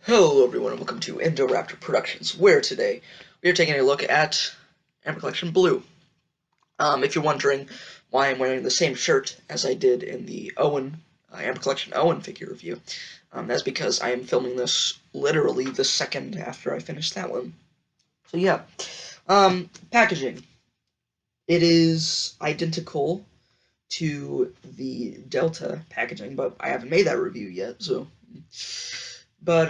Hello everyone and welcome to Indoraptor Productions, where today we are taking a look at Amber Collection Blue. If you're wondering why I'm wearing the same shirt as I did in the Amber Collection Owen figure review, that's because I am filming this literally the second after I finished that one. So yeah, packaging. It is identical to the Delta packaging, but I haven't made that review yet, so... But,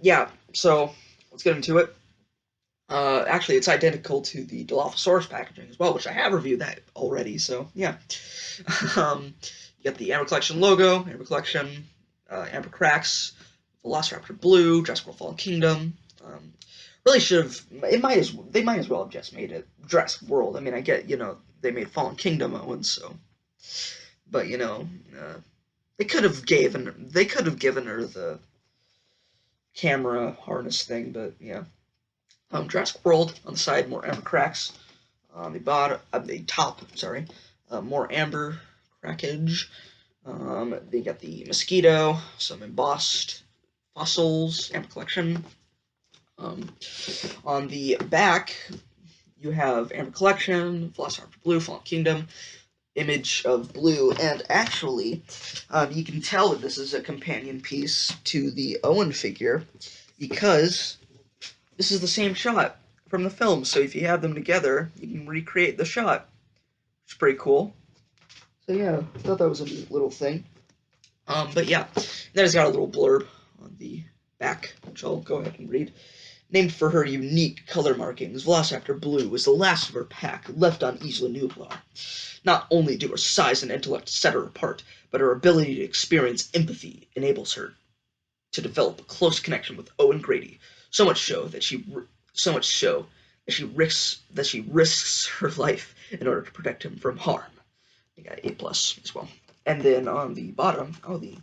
yeah, so let's get into it. Actually, it's identical to the Dilophosaurus packaging as well, which I have reviewed that already, so yeah. You get the Amber Collection logo, Amber Collection, Amber Cracks, Velociraptor Blue, Jurassic World Fallen Kingdom. Really should have, they might as well have just made it Jurassic World. I mean, I get, they made Fallen Kingdom Owen, so. But, they could have given her the camera harness thing, but yeah. Jurassic World on the side, more amber cracks. On the top, sorry, more amber crackage. They got the mosquito, some embossed fossils, amber collection. On the back, you have Amber Collection, Velociraptor Blue, Fallen Kingdom, image of Blue, and actually, you can tell that this is a companion piece to the Owen figure, because this is the same shot from the film, so if you have them together, you can recreate the shot, which is pretty cool. So yeah, I thought that was a neat little thing. But yeah, then it's got a little blurb on the back, which I'll go ahead and read. Named for her unique color markings, Velociraptor Blue was the last of her pack left on Isla Nublar. Not only do her size and intellect set her apart, but her ability to experience empathy enables her to develop a close connection with Owen Grady. So much so that she risks her life in order to protect him from harm. You got A+ as well. And then on the bottom, the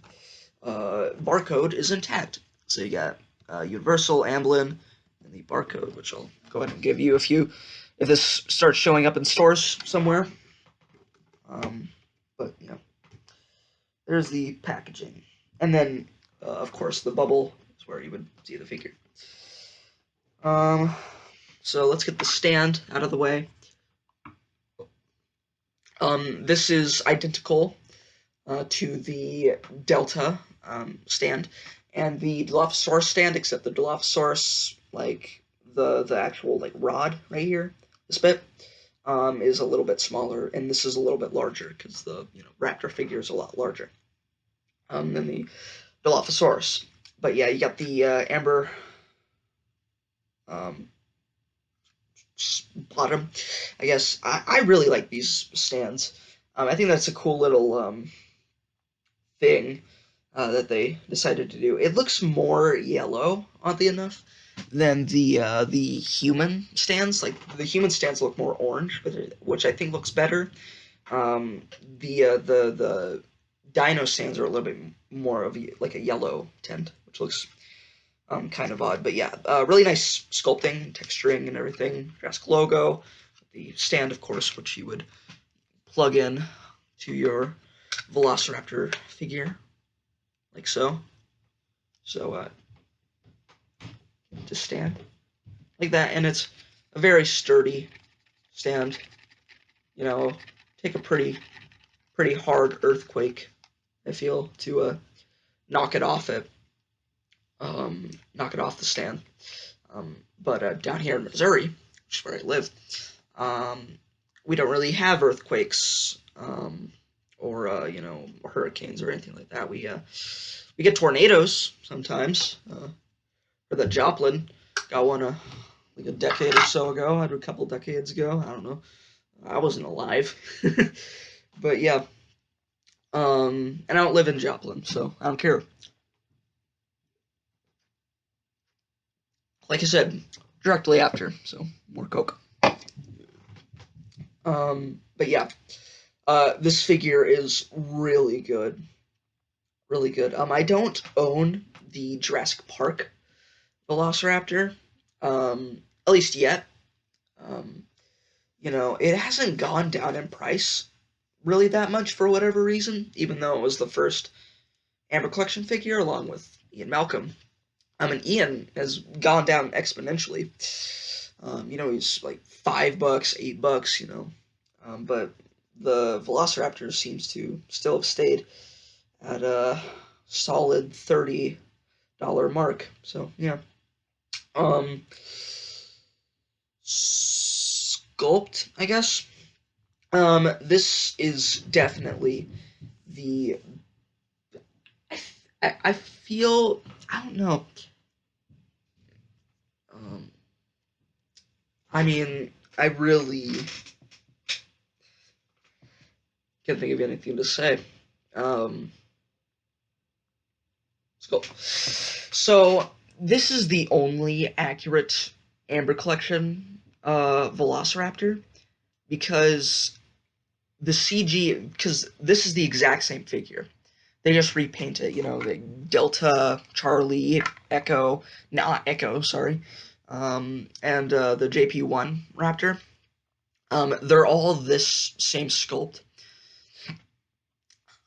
barcode is intact. So you got Universal, Amblin, and the barcode, which I'll go ahead and give you if this starts showing up in stores somewhere. But yeah, there's the packaging, and then of course the bubble is where you would see the figure. So let's get the stand out of the way. This is identical to the Delta stand and the Dilophosaurus stand, except the Dilophosaurus, like the actual like rod right here, this bit, is a little bit smaller, and this is a little bit larger because the raptor figure is a lot larger than the Dilophosaurus. But yeah, you got the amber bottom. I guess I really like these stands. I think that's a cool little thing that they decided to do. It looks more yellow, oddly enough, than the human stands. Like the human stands look more orange, which I think looks better. The dino stands are a little bit more of like a yellow tint, which looks kind of odd. But yeah, really nice sculpting, texturing, and everything. Jurassic logo, the stand, of course, which you would plug in to your Velociraptor figure, like so. So just stand like that, and it's a very sturdy stand. Take a pretty hard earthquake, I feel, to knock it off the stand. But down here in Missouri, which is where I live, we don't really have earthquakes or hurricanes or anything like that. We get tornadoes sometimes. Or that Joplin got one like a decade or so ago, a couple decades ago. I don't know. I wasn't alive. But yeah. And I don't live in Joplin, so I don't care. Like I said, directly after, so more Coke. But yeah. This figure is really good. Really good. I don't own the Jurassic Park Velociraptor, at least yet. It hasn't gone down in price really that much for whatever reason, even though it was the first Amber Collection figure along with Ian Malcolm. And Ian has gone down exponentially. He's like $5, $8, but the Velociraptor seems to still have stayed at a solid $30 mark. So yeah. Sculpt, I guess. This is definitely the. I feel, I don't know. Um, I mean, I really can't think of anything to say. So this is the only accurate Amber Collection Velociraptor, because the CG, because this is the exact same figure. They just repaint it, the Delta, Charlie, Echo, not Echo, sorry, and the JP1 Raptor. They're all this same sculpt.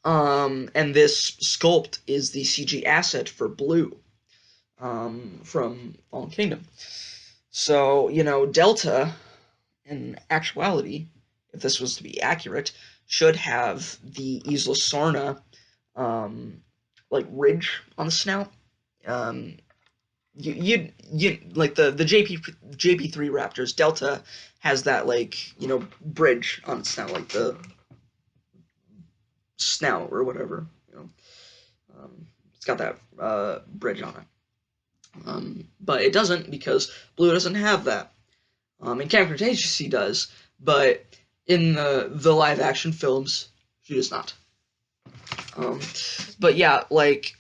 And this sculpt is the CG asset for Blue, from Fallen Kingdom. So, Delta, in actuality, if this was to be accurate, should have the Isla Sorna, like ridge on the snout. You like the JP3 Raptors, Delta has that, like, bridge on its snout, like the snout or whatever, it's got that bridge on it. But it doesn't, because Blue doesn't have that. In Camp Cretaceous he does, but in the live action films she does not. But yeah, like,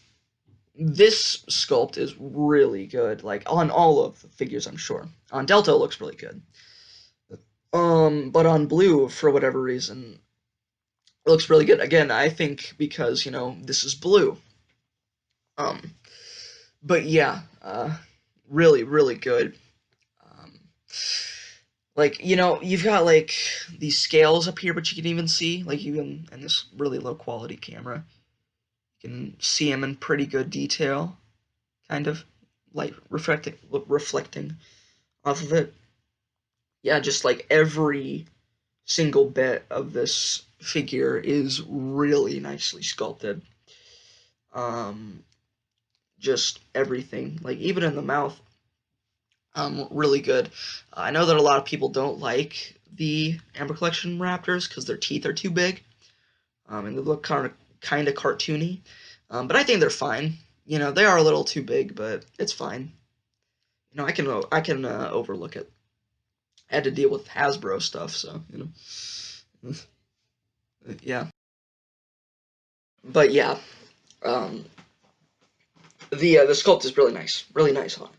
this sculpt is really good, like, on all of the figures, I'm sure. On Delta it looks really good. But on Blue, for whatever reason, it looks really good. Again, I think because, this is Blue. But yeah, really, really good. Like, you've got, like, these scales up here, but you can even see, like, even in this really low quality camera, you can see them in pretty good detail, kind of, like, reflecting off of it. Yeah, just, like, every single bit of this figure is really nicely sculpted. Just everything, like, even in the mouth, really good. I know that a lot of people don't like the Amber Collection Raptors because their teeth are too big, and they look kind of cartoony. But I think they're fine. They are a little too big, but it's fine. I can overlook it. I had to deal with Hasbro stuff, so yeah. But yeah, um, the sculpt is really nice on it.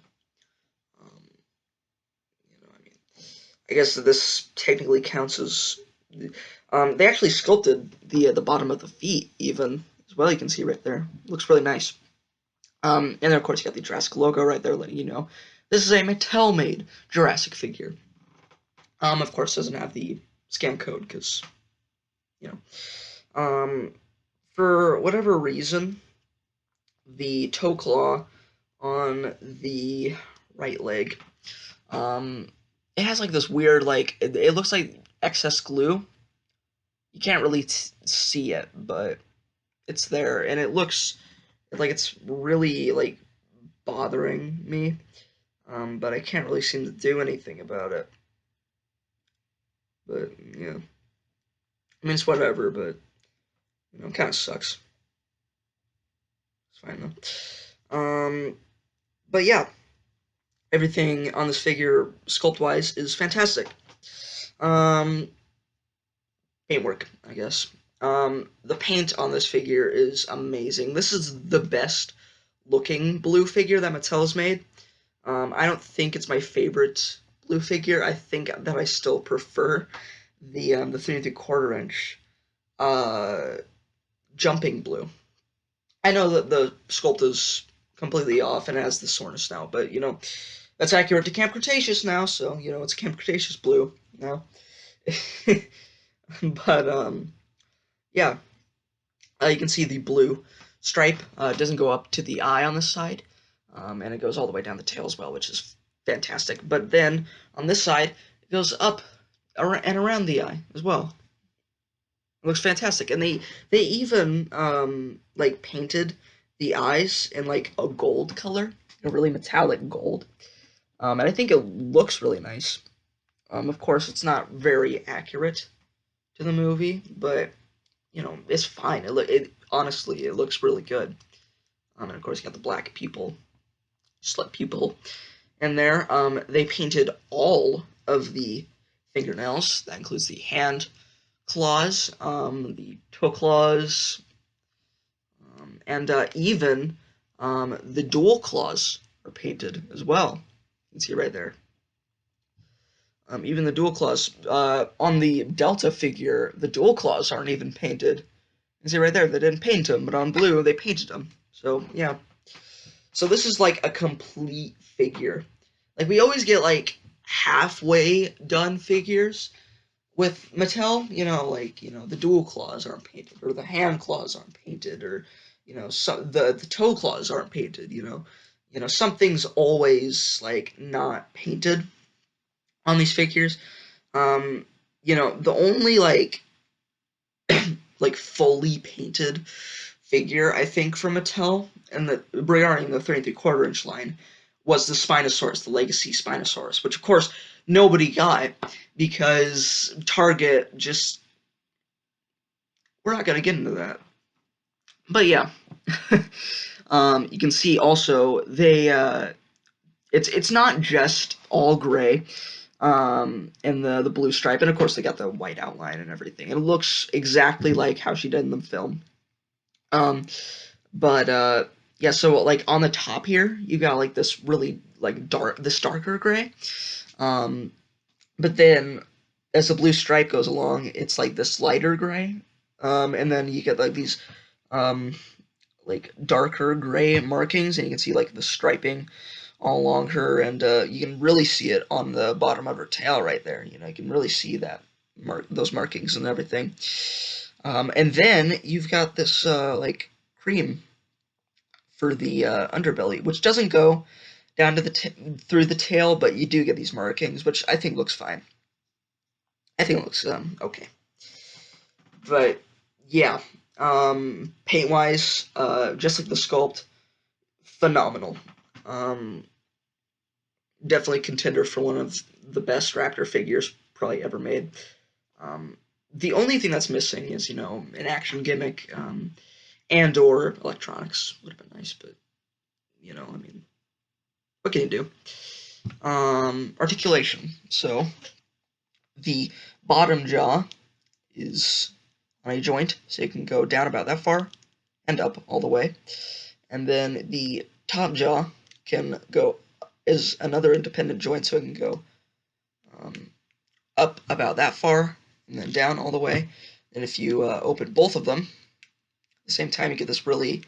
I guess this technically counts as. They actually sculpted the bottom of the feet even as well. You can see right there. Looks really nice. And then of course you got the Jurassic logo right there, letting you know this is a Mattel-made Jurassic figure. Of course doesn't have the scam code because, for whatever reason, the toe claw on the right leg, it has like this weird, like, it looks like excess glue. You can't really see it, but it's there, and it looks like it's really, like, bothering me, but I can't really seem to do anything about it. But yeah, I mean, it's whatever, but it kind of sucks. It's fine though. But yeah, everything on this figure, sculpt-wise, is fantastic. Paintwork, I guess. The paint on this figure is amazing. This is the best looking Blue figure that Mattel's made. I don't think it's my favorite Blue figure. I think that I still prefer the 3 3/4 inch jumping Blue. I know that the sculpt is completely off and it has the soreness now, but that's accurate to Camp Cretaceous now, so it's Camp Cretaceous Blue now. But yeah, you can see the blue stripe doesn't go up to the eye on this side. and it goes all the way down the tail as well, which is fantastic. But then on this side, it goes up and around the eye as well. It looks fantastic, and they even like painted the eyes in like a gold color, a really metallic gold, and I think it looks really nice. Of course, it's not very accurate to the movie, but you know it's fine. It honestly it looks really good. And of course, you got the black pupil, slit pupil in there. They painted all of the fingernails. That includes the hand claws, the toe claws, and even the dual claws are painted as well. You can see right there. Even the dual claws on the Delta figure, the dual claws aren't even painted. You can see right there, they didn't paint them, but on Blue they painted them. So yeah. So this is like a complete figure. Like we always get like halfway done figures with Mattel, the dual claws aren't painted, or the hand claws aren't painted, or the toe claws aren't painted. Something's always like not painted on these figures. The only like fully painted figure I think from Mattel, and the regarding the 3 3/4 inch line, was the Spinosaurus, the Legacy Spinosaurus, which of course nobody got because Target just. We're not gonna get into that, but yeah, you can see also it's not just all gray, and the blue stripe, and of course they got the white outline and everything. It looks exactly like how she did in the film. But yeah, so like on the top here, you got like this really like darker gray. But then as the blue stripe goes along, it's like this lighter gray. And then you get like these like darker gray markings, and you can see like the striping all along her, and you can really see it on the bottom of her tail right there. You can really see that those markings and everything. And then you've got this like cream for the underbelly, which doesn't go down to through the tail, but you do get these markings, which I think looks fine. I think it looks okay. But yeah, paint wise, just like the sculpt, phenomenal. Definitely contender for one of the best Raptor figures probably ever made. The only thing that's missing is an action gimmick, and or electronics would have been nice, but I mean, what can you do? Articulation. So the bottom jaw is on a joint, so you can go down about that far and up all the way. And then the top jaw can go is another independent joint, so it can go up about that far and then down all the way. And if you open both of them at the same time, you get this really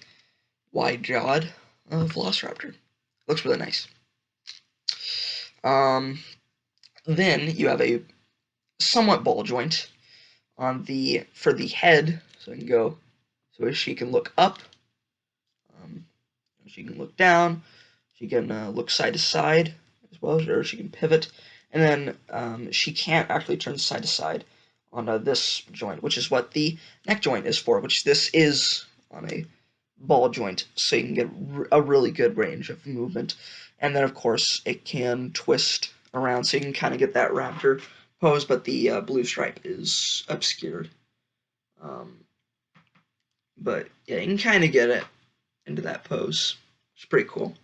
wide-jawed Velociraptor. Looks really nice. Then you have a somewhat ball joint for the head, so she can look up, she can look down, she can look side to side as well, or she can pivot, and then she can't actually turn side to side on this joint, which is what the neck joint is for, which this is on a ball joint, so you can get a really good range of movement. And then of course it can twist around, so you can kind of get that raptor pose, but the blue stripe is obscured. But yeah, you can kind of get it into that pose. It's pretty cool.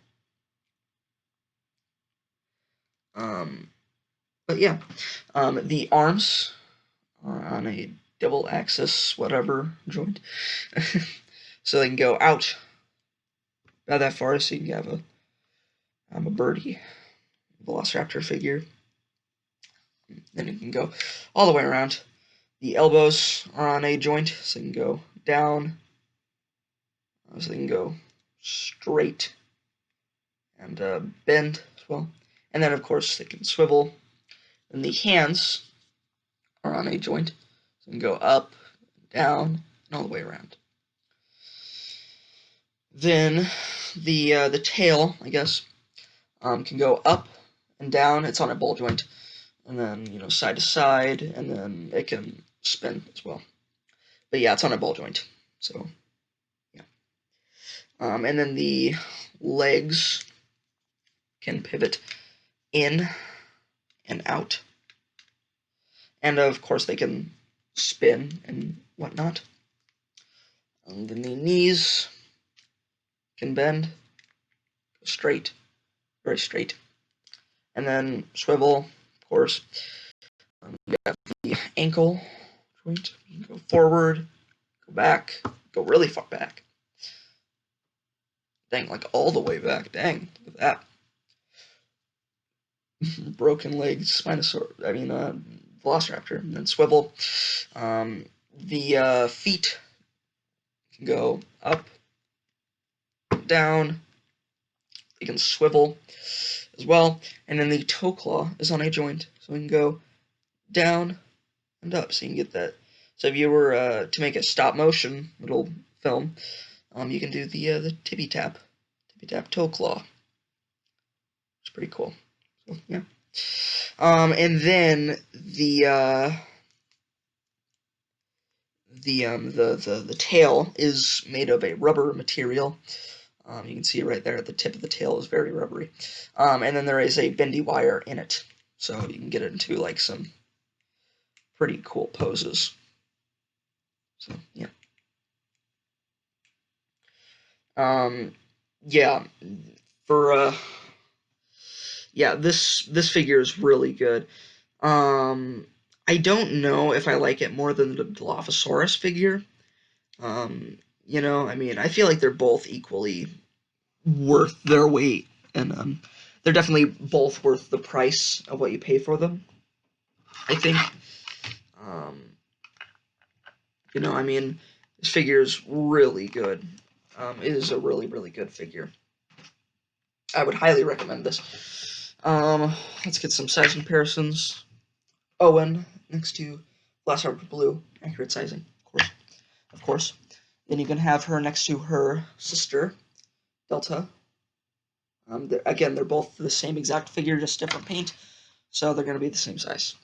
But yeah, the arms are on a double axis whatever joint, so they can go out about that far, so you can have a birdie Velociraptor figure. Then you can go all the way around. The elbows are on a joint, so you can go down, so they can go straight and bend as well. And then, of course, they can swivel. And the hands are on a joint, so you can go up, down, and all the way around. Then the tail, I guess, can go up and down. It's on a ball joint, and then side to side, and then it can spin as well. But yeah, it's on a ball joint. So yeah. And then the legs can pivot in and out, and of course they can spin and whatnot. And then the knees can bend, go straight, very straight, and then swivel, of course. You have the ankle joint. You can go forward, go back, go really far back. Dang, like all the way back. Dang, look at that. Broken legs, Spinosaurus. I mean, Velociraptor, and then swivel. The feet can go up, down. You can swivel as well, and then the toe claw is on a joint, so we can go down and up, so you can get that. So if you were to make a stop motion little film, you can do the tippy tap toe claw. It's pretty cool. So yeah. And then the tail is made of a rubber material. You can see it right there. The tip of the tail is very rubbery. And then there is a bendy wire in it, so you can get it into like some pretty cool poses. So yeah. Yeah. For yeah, this figure is really good. I don't know if I like it more than the Dilophosaurus figure. I mean, I feel like they're both equally worth their weight, and they're definitely both worth the price of what you pay for them, I think. I mean, this figure is really good. It is a really, really good figure. I would highly recommend this. Let's get some size comparisons. Owen next to Velociraptor Blue, accurate sizing, of course. Then you can have her next to her sister, Delta. Again, they're both the same exact figure, just different paint, so they're going to be the same size.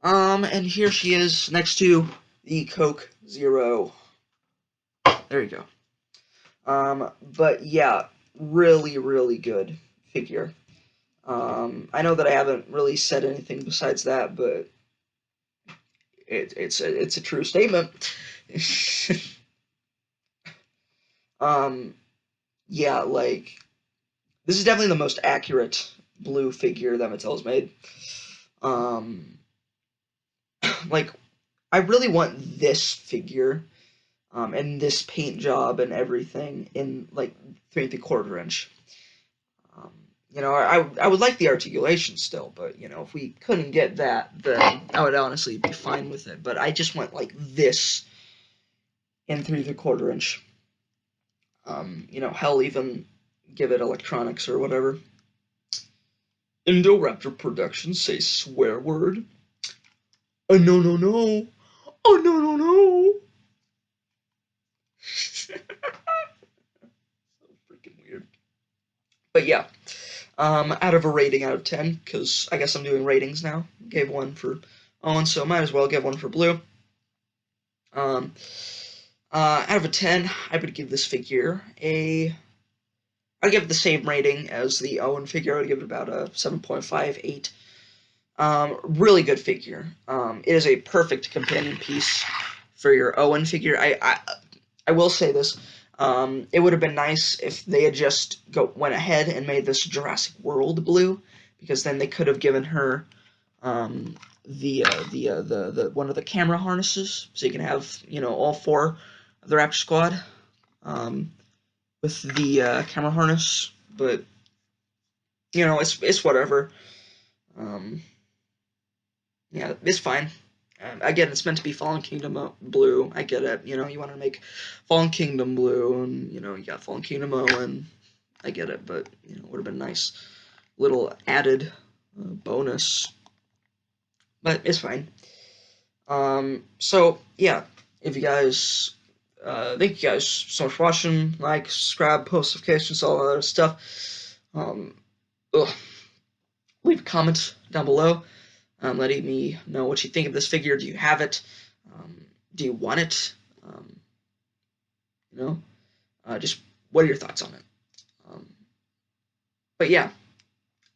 And here she is next to the Coke Zero. There you go. But yeah, really, really good figure. I know that I haven't really said anything besides that, but it's a true statement. Yeah, like, this is definitely the most accurate blue figure that Mattel's made. Like, I really want this figure, and this paint job and everything in, like, 3 3/4 inch. I would like the articulation still, but, if we couldn't get that, then I would honestly be fine with it. But I just want, like, this in 3 3/4 inch. Hell, even give it electronics or whatever. Indoraptor Productions say swear word. Oh, no, no, no. Oh, no, no, no. So freaking weird. But yeah, out of a rating out of 10, because I guess I'm doing ratings now. Gave 1 for Owen, so might as well give 1 for Blue. Out of a 10, I would give this figure I'd give it the same rating as the Owen figure. I would give it about a 7.58. Really good figure. It is a perfect companion piece for your Owen figure. I will say this. It would have been nice if they had just went ahead and made this Jurassic World blue, because then they could have given her the one of the camera harnesses, so you can have all 4 of the Raptor squad with the camera harness. But it's whatever. Yeah, it's fine. Again, it's meant to be Fallen Kingdom blue. I get it. You want to make Fallen Kingdom blue, and you got Fallen Kingdom Owen. I get it, but it would have been nice, little added bonus. But it's fine. So yeah, if you guys thank you guys so much for watching. Like, subscribe, post notifications, all that other stuff. Leave a comment down below, letting me know what you think of this figure. Do you have it? Do you want it? Just what are your thoughts on it? But yeah,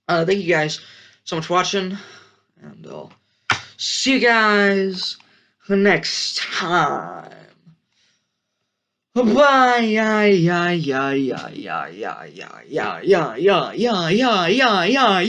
thank you guys so much for watching, and I'll see you guys next time. Bye. Yeah, yeah, yeah, yeah, yeah, yeah, yeah, yeah, yeah, yeah, yeah, yeah, yeah, yeah.